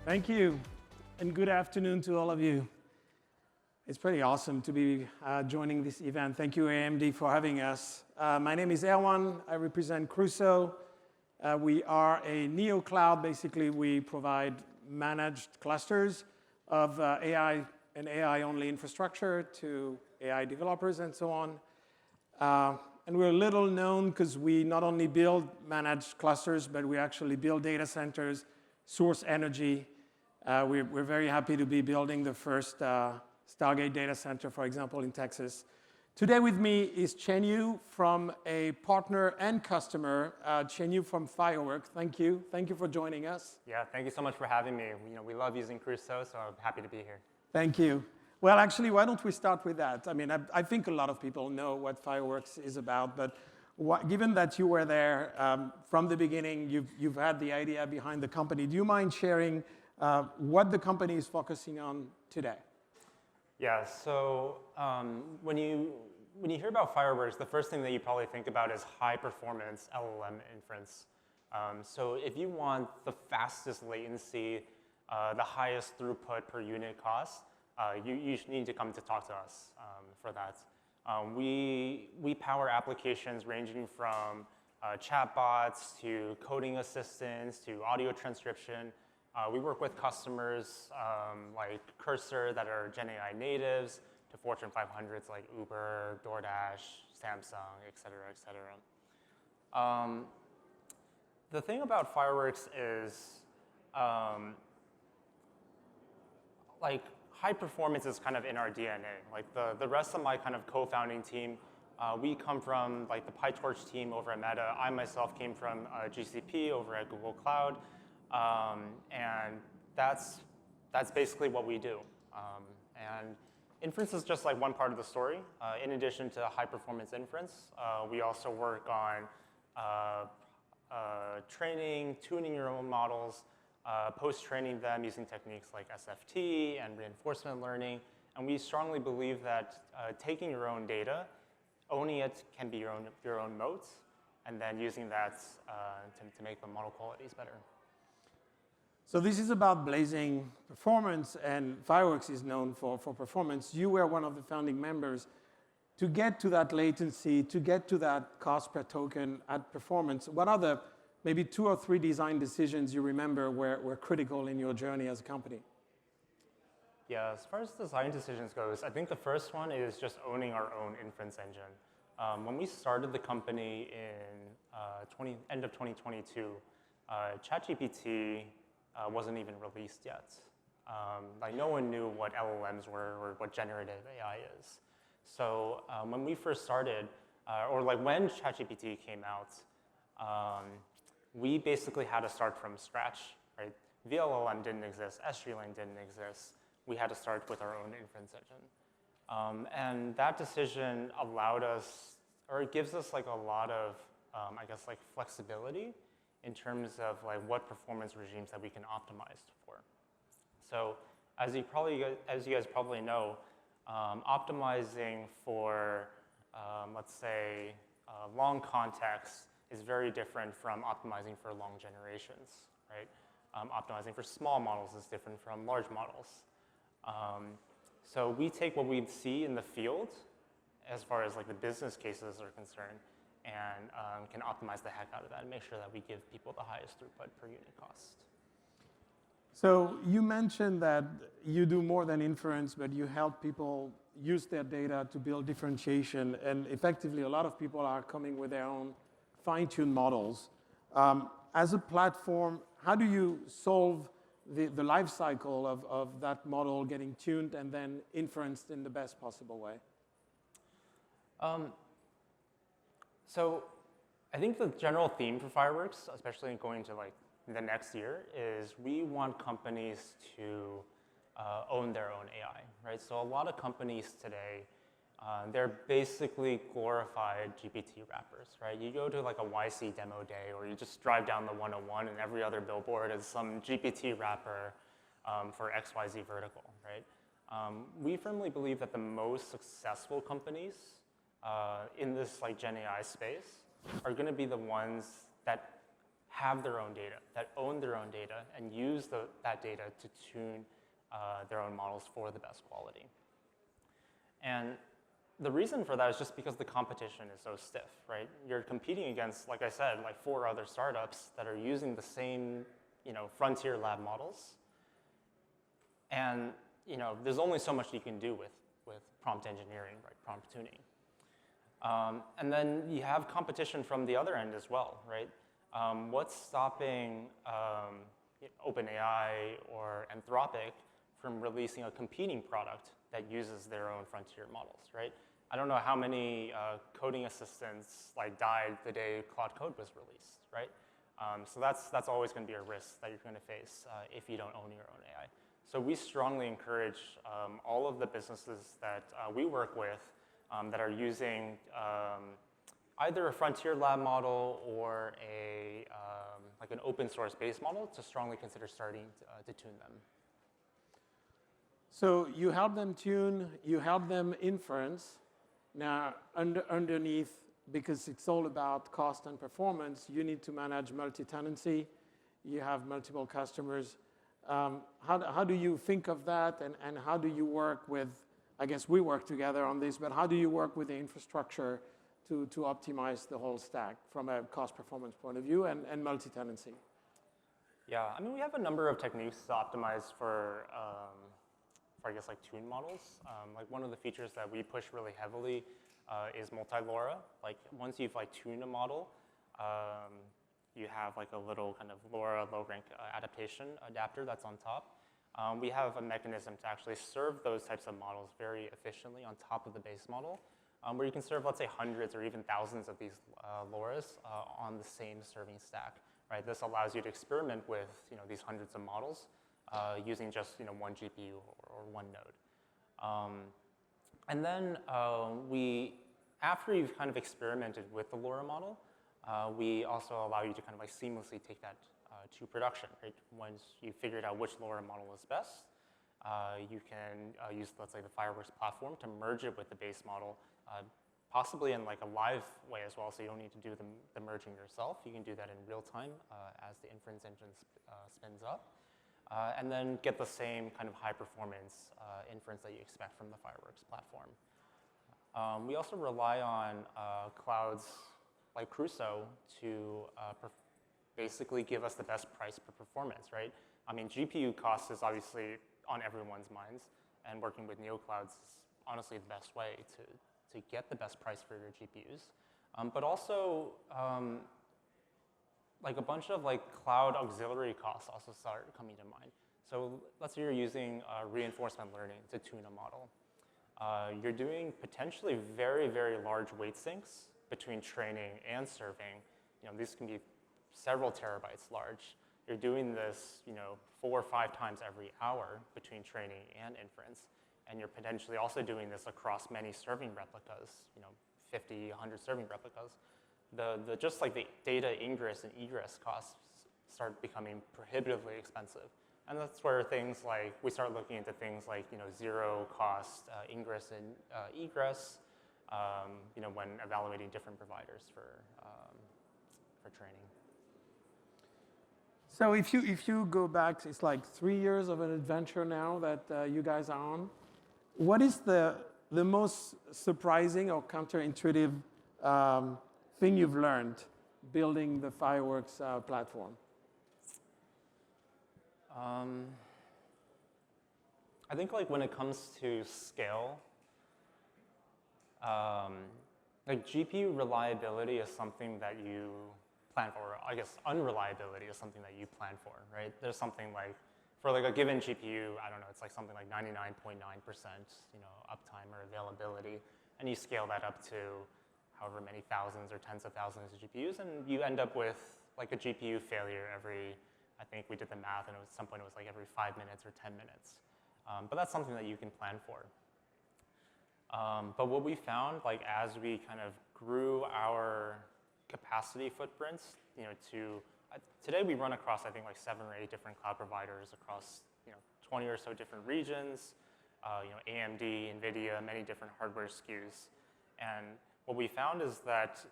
Thank you, and good afternoon to all of you. It's pretty awesome to be joining this event. Thank you, AMD, for having us. My name is Erwan. I represent Crusoe. We are a neo-cloud. Basically, we provide managed clusters of AI and AI-only infrastructure to AI developers and so on. And we're little known because we not only build managed clusters, but we actually build data centers, source energy. We're very happy to be building the first Stargate data center, for example, in Texas. Today with me is Chenyu from a partner and customer, Chenyu from Fireworks. Thank you. Thank you for joining us. Yeah, thank you so much for having me. We love using Crusoe, so I'm happy to be here. Thank you. Well, actually, why don't we start with that? I mean, I think a lot of people know what Fireworks is about, but given that you were there from the beginning, you've had the idea behind the company. Do you mind sharing what the company is focusing on today? Yeah, so when you hear about Fireworks, the first thing that you probably think about is high-performance LLM inference. So if you want the fastest latency, the highest throughput per unit cost, you need to come to talk to us for that. We power applications ranging from chatbots to coding assistants to audio transcription. We work with customers like Cursor that are GenAI natives to Fortune 500s like Uber, DoorDash, Samsung, et cetera, et cetera. The thing about Fireworks is like high performance is kind of in our DNA. Like the rest of my kind of co-founding team, we come from like the PyTorch team over at Meta. I myself came from GCP over at Google Cloud. And that's basically what we do. And inference is just like one part of the story. In addition to high-performance inference, we also work on training, tuning your own models, post-training them using techniques like SFT and reinforcement learning. And we strongly believe that taking your own data, owning it can be your own moats, and then using that to make the model qualities better. So this is about blazing performance, and Fireworks is known for performance. You were one of the founding members. To get to that latency, to get to that cost per token at performance, what are the maybe 2 or 3 design decisions you remember were critical in your journey as a company? Yeah, as far as design decisions goes, I think the first one is just owning our own inference engine. When we started the company in end of 2022, ChatGPT wasn't even released yet. Like no one knew what LLMs were or what generative AI is. So when we first started, or like when ChatGPT came out, we basically had to start from scratch, right? VLLM didn't exist, SGLang didn't exist. We had to start with our own inference engine. And that decision allowed us, or it gives us like a lot of, I guess like flexibility in terms of like what performance regimes that we can optimize for. So as you guys probably know, optimizing for, let's say, long context is very different from optimizing for long generations, right? Optimizing for small models is different from large models. So we take what we see in the field as far as like the business cases are concerned, and can optimize the heck out of that and make sure that we give people the highest throughput per unit cost. So you mentioned that you do more than inference, but you help people use their data to build differentiation, and effectively a lot of people are coming with their own fine-tuned models. As a platform, how do you solve the life cycle of that model getting tuned and then inferenced in the best possible way? So I think the general theme for Fireworks, especially going into like the next year, is we want companies to own their own AI, right? So a lot of companies today, they're basically glorified GPT wrappers, right? You go to like a YC demo day, or you just drive down the 101 and every other billboard is some GPT wrapper for XYZ vertical, right? We firmly believe that the most successful companies in this like GenAI space are going to be the ones that have their own data, that own their own data, and use that data to tune their own models for the best quality. And the reason for that is just because the competition is so stiff, right? You're competing against, like I said, like 4 other startups that are using the same, frontier lab models. And, there's only so much you can do with prompt engineering, right? Prompt tuning. And then you have competition from the other end as well, right? What's stopping OpenAI or Anthropic from releasing a competing product that uses their own frontier models, right? I don't know how many coding assistants died the day Claude Code was released, right? So that's always going to be a risk that you're going to face if you don't own your own AI. So we strongly encourage all of the businesses that we work with that are using either a frontier lab model or an open source base model to strongly consider starting to tune them. So you help them tune, you help them inference. Now, underneath, because it's all about cost and performance, you need to manage multi-tenancy. You have multiple customers. How do you think of that, and how do you work with, I guess we work together on this, but how do you work with the infrastructure to optimize the whole stack from a cost performance point of view and multi-tenancy? Yeah, I mean, we have a number of techniques to optimize for I guess, tune models. One of the features that we push really heavily is multi-LoRa. Once you've tuned a model, you have a little kind of LoRa low-rank adaptation adapter that's on top. We have a mechanism to actually serve those types of models very efficiently on top of the base model, where you can serve, let's say, hundreds or even thousands of these LoRa's on the same serving stack. Right? This allows you to experiment with these hundreds of models using just one GPU or one node. And then after you've kind of experimented with the LoRa model, we also allow you to kind of seamlessly take that to production. Right? Once you figured out which LoRa model is best, you can use, let's say, the Fireworks platform to merge it with the base model, possibly in a live way as well, so you don't need to do the merging yourself. You can do that in real time as the inference engine spins up, and then get the same kind of high performance inference that you expect from the Fireworks platform. We also rely on clouds like Crusoe to basically give us the best price per performance, right? I mean, GPU cost is obviously on everyone's minds, and working with NeoClouds is honestly the best way to get the best price for your GPUs. But also, a bunch of cloud auxiliary costs also start coming to mind. So let's say you're using reinforcement learning to tune a model. You're doing potentially very, very large weight sinks between training and serving. These can be several terabytes large. You're doing this 4 or 5 times every hour between training and inference. And you're potentially also doing this across many serving replicas, 50, 100 serving replicas. Just the data ingress and egress costs start becoming prohibitively expensive. And that's where we start looking into things like, zero cost ingress and egress, when evaluating different providers for training. So if you go back, it's 3 years of an adventure now that you guys are on. What is the most surprising or counterintuitive thing you've learned building the Fireworks platform? I think when it comes to scale, GPU reliability is something that you plan for. I guess unreliability is something that you plan for, right? There's something for a given GPU, I don't know, it's something like 99.9% uptime or availability, and you scale that up to however many thousands or tens of thousands of GPUs, and you end up with a GPU failure every, I think we did the math, and at some point it was every 5 minutes or 10 minutes. But that's something that you can plan for. But what we found, as we kind of grew our capacity footprints, today we run across, I think, 7 or 8 different cloud providers across, 20 or so different regions, AMD, NVIDIA, many different hardware SKUs. And what we found is that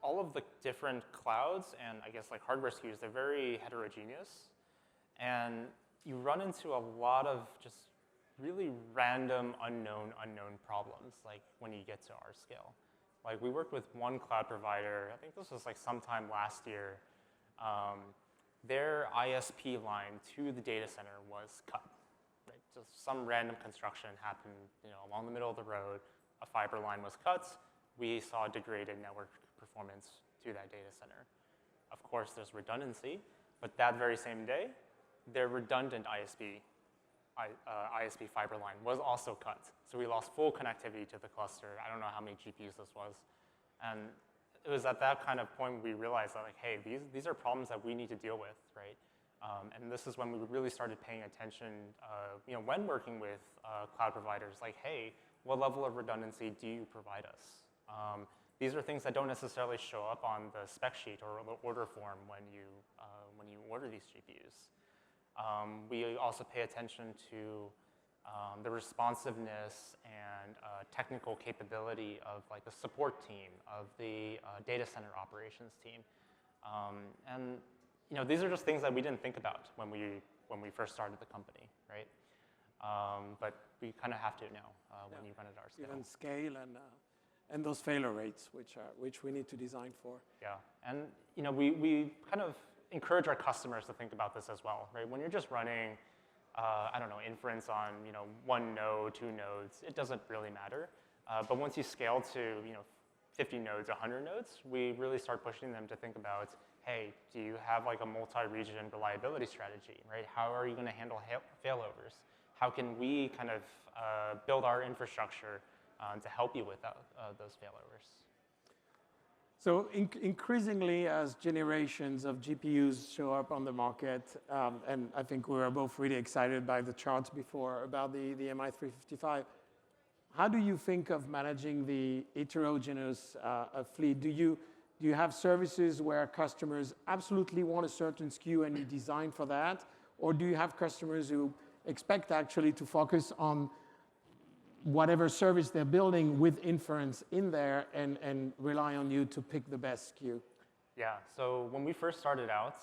all of the different clouds and I guess like hardware SKUs, they're very heterogeneous. And you run into a lot of just really random, unknown problems, like when you get to our scale. Like we worked with one cloud provider, I think this was like sometime last year. Their ISP line to the data center was cut. Right? Just some random construction happened, along the middle of the road. A fiber line was cut. We saw degraded network performance to that data center. Of course, there's redundancy, but that very same day, their redundant ISP fiber line was also cut. So we lost full connectivity to the cluster. I don't know how many GPUs this was. And it was at that kind of point we realized that, like, hey, these are problems that we need to deal with, right? And this is when we really started paying attention, when working with cloud providers, like, hey, what level of redundancy do you provide us? These are things that don't necessarily show up on the spec sheet or the order form when you order these GPUs. We also pay attention to the responsiveness and technical capability of like the support team, of the data center operations team. And these are just things that we didn't think about when we first started the company, right? But we kind of have to now when you run at our scale. Given scale and those failure rates, which we need to design for. Yeah, and we kind of encourage our customers to think about this as well, right? When you're just running, inference on one node, two nodes, it doesn't really matter. But once you scale to 50 nodes, 100 nodes, we really start pushing them to think about, hey, do you have like a multi-region reliability strategy, right? How are you going to handle failovers? How can we kind of build our infrastructure to help you with those failovers? So increasingly, as generations of GPUs show up on the market, and I think we were both really excited by the charts before about the MI355, how do you think of managing the heterogeneous fleet? Do you have services where customers absolutely want a certain SKU and you design for that? Or do you have customers who expect actually to focus on whatever service they're building with inference in there and rely on you to pick the best SKU? Yeah, so when we first started out,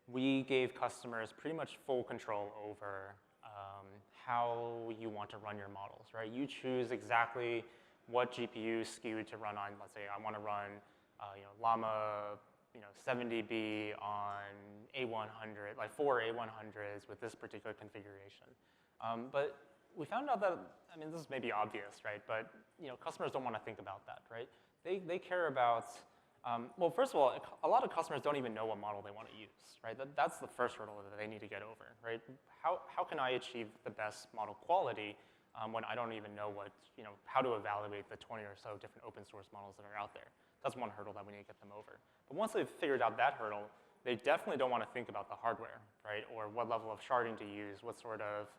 we gave customers pretty much full control over how you want to run your models, right? You choose exactly what GPU SKU to run on. Let's say I want to run Llama 70B on A100, like 4 A100s with this particular configuration. But we found out that, this is maybe obvious, right? But customers don't want to think about that, right? They care about, well, first of all, a lot of customers don't even know what model they want to use, right? That's the first hurdle that they need to get over, right? How can I achieve the best model quality when I don't even know how to evaluate the 20 or so different open source models that are out there? That's one hurdle that we need to get them over. But once they've figured out that hurdle, they definitely don't want to think about the hardware, right? Or what level of sharding to use, what sort of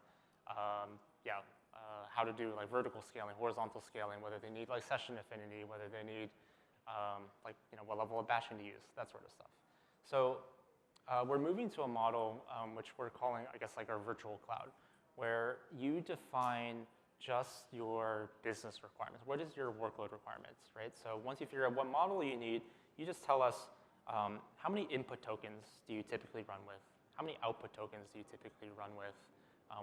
how to do like vertical scaling, horizontal scaling, whether they need like session affinity, whether they need what level of batching to use, that sort of stuff. So we're moving to a model which we're calling, I guess, like our virtual cloud, where you define just your business requirements. What is your workload requirements, right? So once you figure out what model you need, you just tell us how many input tokens do you typically run with? How many output tokens do you typically run with?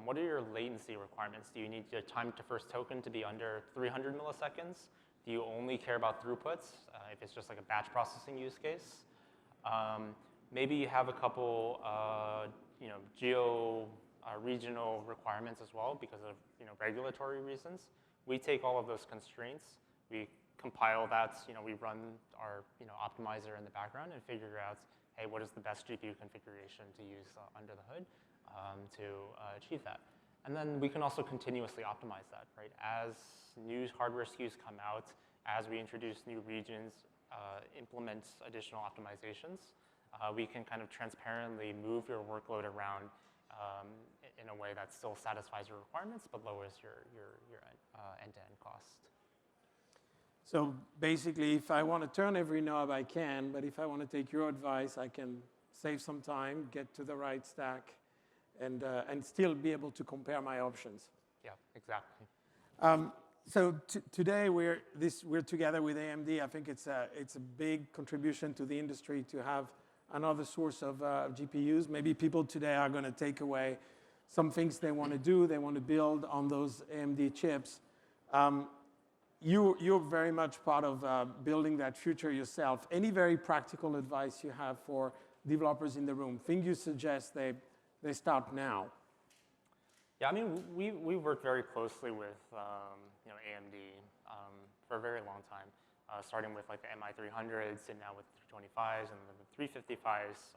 What are your latency requirements? Do you need your time to first token to be under 300 milliseconds? Do you only care about throughputs if it's just like a batch processing use case? Maybe you have a couple regional requirements as well because of regulatory reasons. We take all of those constraints, we compile that, we run our optimizer in the background and figure out, hey, what is the best GPU configuration to use under the hood to achieve that. And then we can also continuously optimize that, right? As new hardware SKUs come out, as we introduce new regions, implement additional optimizations, we can kind of transparently move your workload around in a way that still satisfies your requirements but lowers your end-to-end cost. So basically, if I want to turn every knob, I can, but if I want to take your advice, I can save some time, get to the right stack, and still be able to compare my options. Yeah, exactly. So today we're together with AMD. I think it's a big contribution to the industry to have another source of GPUs. Maybe people today are going to take away some things they want to do. They want to build on those AMD chips. You're very much part of building that future yourself. Any very practical advice you have for developers in the room? Things you suggest they start now? Yeah, I mean, we worked very closely with AMD for a very long time, starting with like the MI300s and now with 325s and the 355s.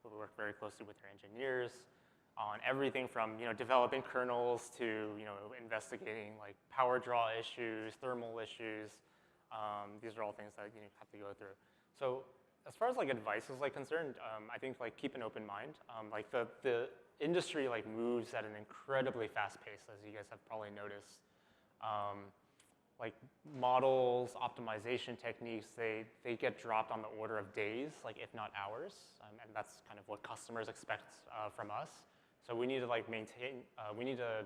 We work very closely with their engineers on everything from developing kernels to investigating like power draw issues, thermal issues. These are all things that you have to go through. So as far as like advice is like concerned, I think like keep an open mind. Like the industry like moves at an incredibly fast pace, as you guys have probably noticed. Like models, optimization techniques, they get dropped on the order of days, like if not hours, and that's kind of what customers expect from us. So we need to like maintain, we need to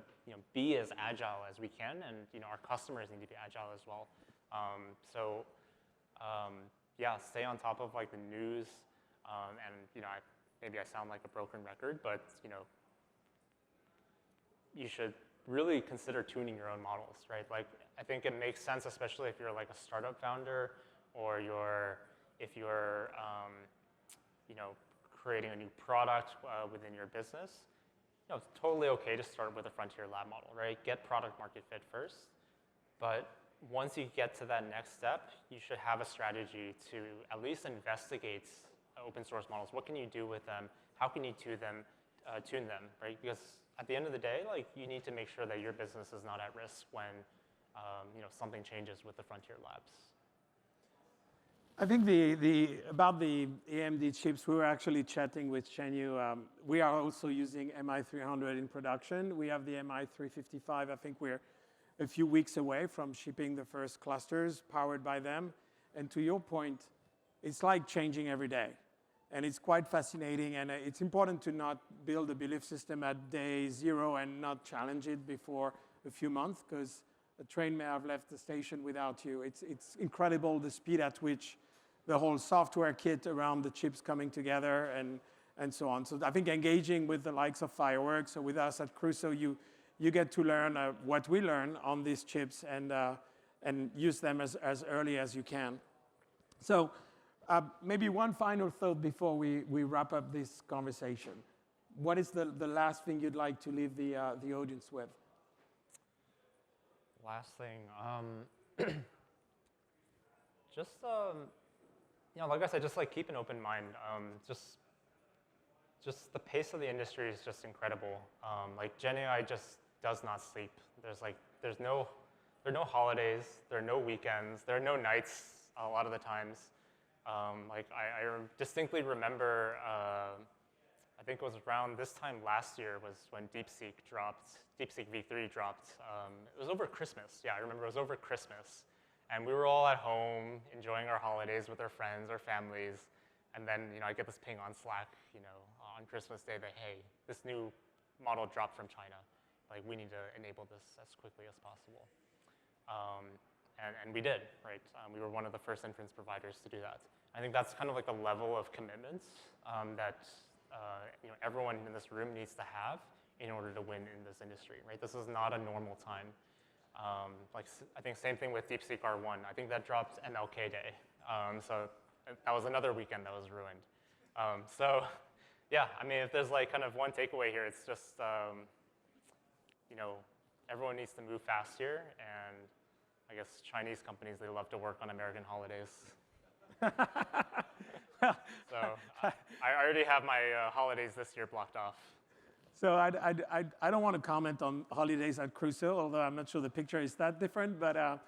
be as agile as we can, and our customers need to be agile as well. Yeah, stay on top of like the news, and maybe I sound like a broken record, but you should really consider tuning your own models, right? Like I think it makes sense, especially if you're like a startup founder, or if you're creating a new product within your business. It's totally okay to start with a frontier lab model, right? Get product market fit first, but once you get to that next step, you should have a strategy to at least investigate open source models. What can you do with them? How can you tune them, right? Because at the end of the day, like you need to make sure that your business is not at risk when something changes with the frontier labs. I think about the AMD chips, we were actually chatting with Chenyu. We are also using MI300 in production. We have the MI355. I think we're a few weeks away from shipping the first clusters powered by them. And to your point, it's like changing every day. And it's quite fascinating. And it's important to not build a belief system at day 0 and not challenge it before a few months, because a train may have left the station without you. It's incredible the speed at which the whole software kit around the chips coming together and so on. So I think engaging with the likes of Fireworks or with us at Crusoe, you get to learn what we learn on these chips and use them as early as you can. So maybe one final thought before we wrap up this conversation. What is the last thing you'd like to leave the audience with? Last thing, just like I said, just like keep an open mind. Just the pace of the industry is just incredible. Like GenAI just does not sleep. There are no holidays, there are no weekends, there are no nights a lot of the times. Like I distinctly remember, I think it was around this time last year was when DeepSeek V3 dropped. It was over Christmas. Yeah, I remember it was over Christmas. And we were all at home enjoying our holidays with our friends, our families. And then, I get this ping on Slack, on Christmas Day that, hey, this new model dropped from China. Like, we need to enable this as quickly as possible. And we did, right? We were one of the first inference providers to do that. I think that's kind of like the level of commitment that everyone in this room needs to have in order to win in this industry, right? This is not a normal time. I think same thing with DeepSeek R1. I think that dropped MLK Day. So that was another weekend that was ruined. Yeah, I mean, if there's like kind of one takeaway here, it's just, everyone needs to move fast here. And I guess Chinese companies, they love to work on American holidays. So I already have my holidays this year blocked off. So I don't want to comment on holidays at Crusoe, although I'm not sure the picture is that different. But I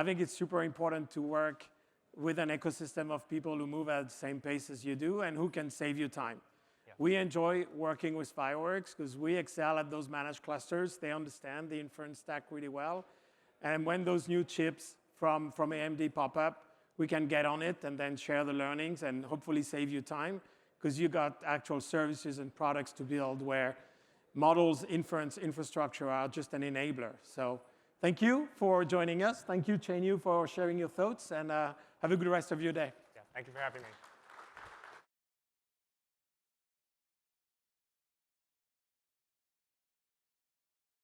think it's super important to work with an ecosystem of people who move at the same pace as you do and who can save you time. Yeah. We enjoy working with Fireworks because we excel at those managed clusters. They understand the inference stack really well. And when those new chips from AMD pop up, we can get on it and then share the learnings and hopefully save you time, because you got actual services and products to build where models, inference, infrastructure are just an enabler. So Thank you for joining us. Thank you, Chenyu, for sharing your thoughts, and have a good rest of your day. Yeah, thank you for having me.